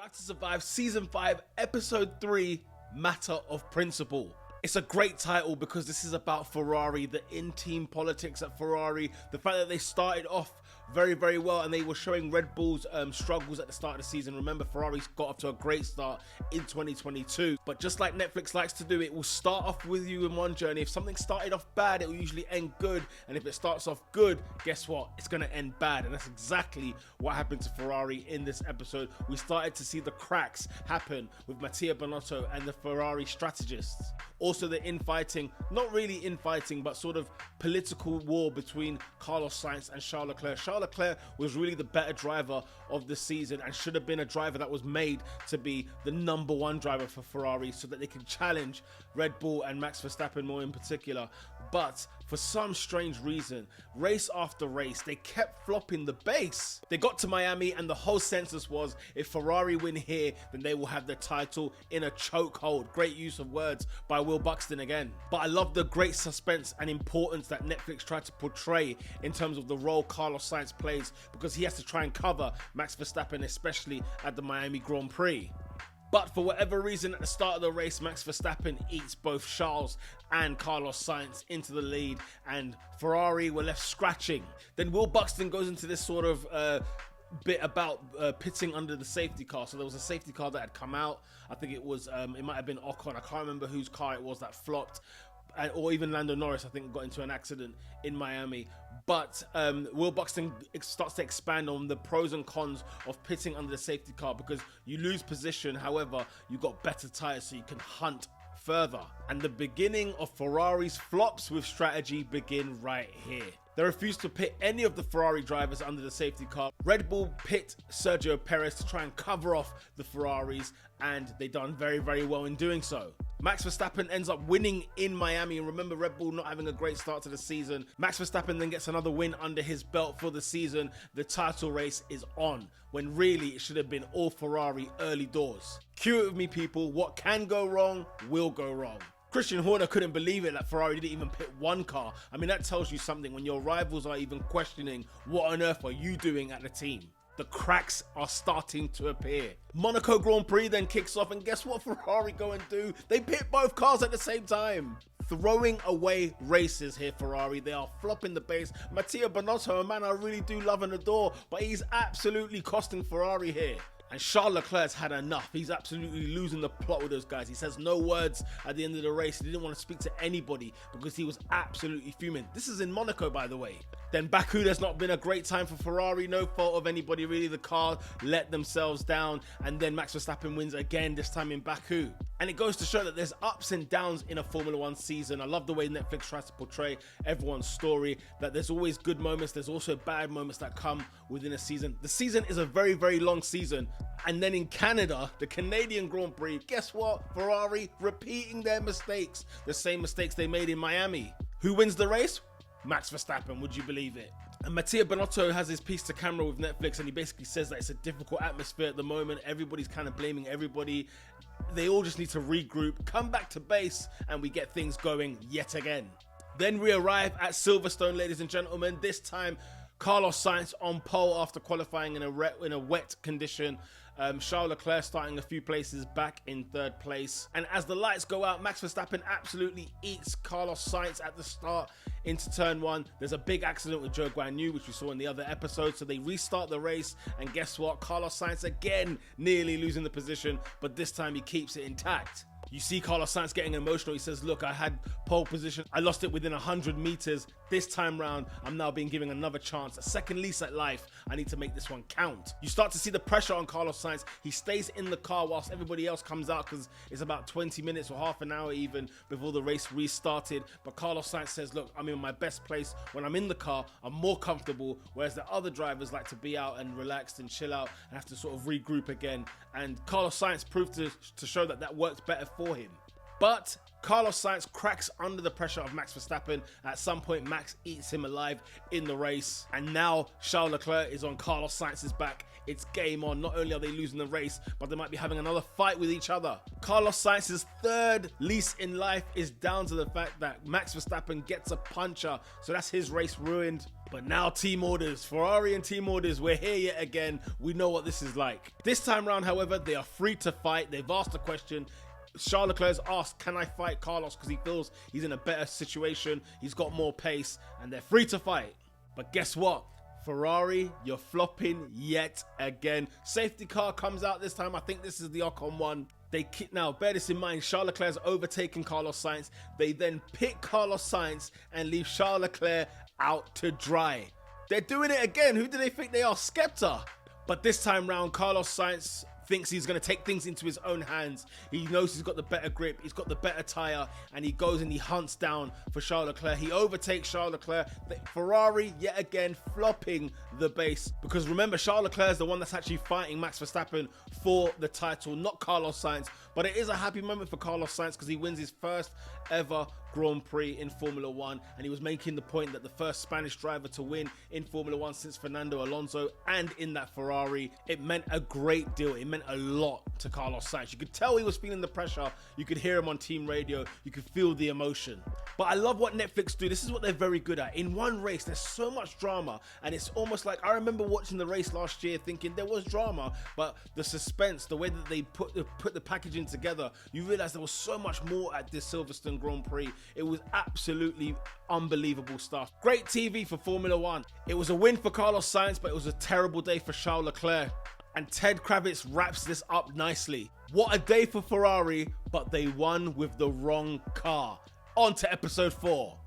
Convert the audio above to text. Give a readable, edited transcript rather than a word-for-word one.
Drive to Survive Season 5, Episode 3, Matter of Principle. It's a great title because this is about Ferrari, the in-team politics at Ferrari, the fact that they started off very well and they were showing Red Bull's struggles at the start of the season. Remember, Ferrari's got off to a great start in 2022, but just like Netflix likes to do, it will start off with you in one journey. If something started off bad, it will usually end good, and if it starts off good, guess what? It's going to end bad, and that's exactly what happened to Ferrari in this episode. We started to see the cracks happen with Mattia Binotto and the Ferrari strategists. Also, the infighting, not really infighting, but sort of political war between Carlos Sainz and Charles LECLERC. Charles LECLERC was really the better driver of the season and should have been a driver that was made to be the #1 driver for Ferrari so that they can challenge Red Bull and Max Verstappen more in particular. But for some strange reason, race after race, they kept flopping the base. They got to Miami and the whole census was, if Ferrari win here, then they will have the title in a chokehold. Great use of words by Will Buxton again. But I love the great suspense and importance that Netflix tried to portray in terms of the role Carlos Sainz plays, because he has to try and cover Max Verstappen, especially at the Miami Grand Prix. But for whatever reason, at the start of the race, Max Verstappen eats both Charles and Carlos Sainz into the lead, and Ferrari were left scratching. Then Will Buxton goes into this sort of bit about pitting under the safety car. So there was a safety car that had come out. I think it was, it might have been Ocon. I can't remember whose car it was that flopped. Or even Lando Norris, I think, got into an accident in Miami. But Will Buxton starts to expand on the pros and cons of pitting under the safety car, because you lose position, however, you got better tyres so you can hunt further. And the beginning of Ferrari's flops with strategy begin right here. They refused to pit any of the Ferrari drivers under the safety car. Red Bull pit Sergio Perez to try and cover off the Ferraris, and they done very well in doing so. Max Verstappen ends up winning in Miami, and remember, Red Bull not having a great start to the season. Max Verstappen then gets another win under his belt for the season. The title race is on, when really it should have been all Ferrari early doors. Cue it with me, people. What can go wrong will go wrong. Christian Horner couldn't believe it that Ferrari didn't even pit one car. I mean, that tells you something when your rivals are even questioning what on earth are you doing at the team. The cracks are starting to appear. Monaco Grand Prix then kicks off, and guess what Ferrari go and do? They pit both cars at the same time. Throwing away races here, Ferrari. They are flopping the base. Mattia Binotto, a man I really do love and adore, but he's absolutely costing Ferrari here. And Charles Leclerc's had enough. He's absolutely losing the plot with those guys. He says no words at the end of the race. He didn't want to speak to anybody because he was absolutely fuming. This is in Monaco, by the way. Then Baku, there's not been a great time for Ferrari. No fault of anybody, really. The car let themselves down. And then Max Verstappen wins again, this time in Baku. And it goes to show that there's ups and downs in a Formula 1 season. I love the way Netflix tries to portray everyone's story, that there's always good moments. There's also bad moments that come within a season. The season is a very long season. And then in Canada, the Canadian Grand Prix, guess what? Ferrari repeating their mistakes. The same mistakes they made in Miami. Who wins the race? Max Verstappen, would you believe it? And Mattia Binotto has his piece to camera with Netflix, and he basically says that it's a difficult atmosphere at the moment. Everybody's kind of blaming everybody. They all just need to regroup, come back to base, and we get things going yet again. Then we arrive at Silverstone, ladies and gentlemen. This time, Carlos Sainz on pole after qualifying in a wet condition. Charles Leclerc starting a few places back in 3rd place. And as the lights go out, Max Verstappen absolutely eats Carlos Sainz at the start into turn 1. There's a big accident with Joe Guan Yu, which we saw in the other episode. So they restart the race. And guess what? Carlos Sainz again nearly losing the position, but this time he keeps it intact. You see Carlos Sainz getting emotional. He says, look, I had pole position. I lost it within 100 meters. This time round, I'm now being given another chance, a second lease at life. I need to make this one count. You start to see the pressure on Carlos Sainz. He stays in the car whilst everybody else comes out, because it's about 20 minutes or half an hour even before the race restarted. But Carlos Sainz says, look, I'm in my best place. When I'm in the car, I'm more comfortable, whereas the other drivers like to be out and relaxed and chill out and have to sort of regroup again. And Carlos Sainz proved to show that that worked better for him. But Carlos Sainz cracks under the pressure of Max Verstappen. At some point, Max eats him alive in the race. And now Charles Leclerc is on Carlos Sainz's back. It's game on. Not only are they losing the race, but they might be having another fight with each other. Carlos Sainz's 3rd lease in life is down to the fact that Max Verstappen gets a puncher. So that's his race ruined. But now team orders, Ferrari and team orders, we're here yet again. We know what this is like. This time round, however, they are free to fight. They've asked a question. Charles Leclerc's asked, can I fight Carlos? Because he feels he's in a better situation. He's got more pace and they're free to fight. But guess what? Ferrari, you're flopping yet again. Safety car comes out this time. I think this is the Ocon one. Now, bear this in mind, Charles Leclerc's overtaken Carlos Sainz. They then pick Carlos Sainz and leave Charles Leclerc out to dry. They're doing it again. Who do they think they are? Skepta. But this time round, Carlos Sainz thinks he's going to take things into his own hands. He knows he's got the better grip, he's got the better tyre, and he goes and he hunts down for Charles Leclerc. He overtakes Charles Leclerc. Ferrari, yet again, flopping the base. Because remember, Charles Leclerc is the one that's actually fighting Max Verstappen for the title, not Carlos Sainz. But it is a happy moment for Carlos Sainz because he wins his first ever Grand Prix in Formula 1, and he was making the point that the first Spanish driver to win in Formula 1 since Fernando Alonso, and in that Ferrari. It meant a great deal. It meant a lot to Carlos Sainz. You could tell he was feeling the pressure. You could hear him on team radio. You could feel the emotion. But I love what Netflix do. This is what they're very good at. In one race, there's so much drama, and it's almost like, I remember watching the race last year thinking there was drama, but the suspense, the way that they put the packaging together, you realize there was so much more at this Silverstone Grand Prix. It was absolutely unbelievable stuff. Great TV for Formula 1. It was a win for Carlos Sainz, but it was a terrible day for Charles Leclerc. And Ted Kravitz wraps this up nicely. What a day for Ferrari, but they won with the wrong car. On to episode 4.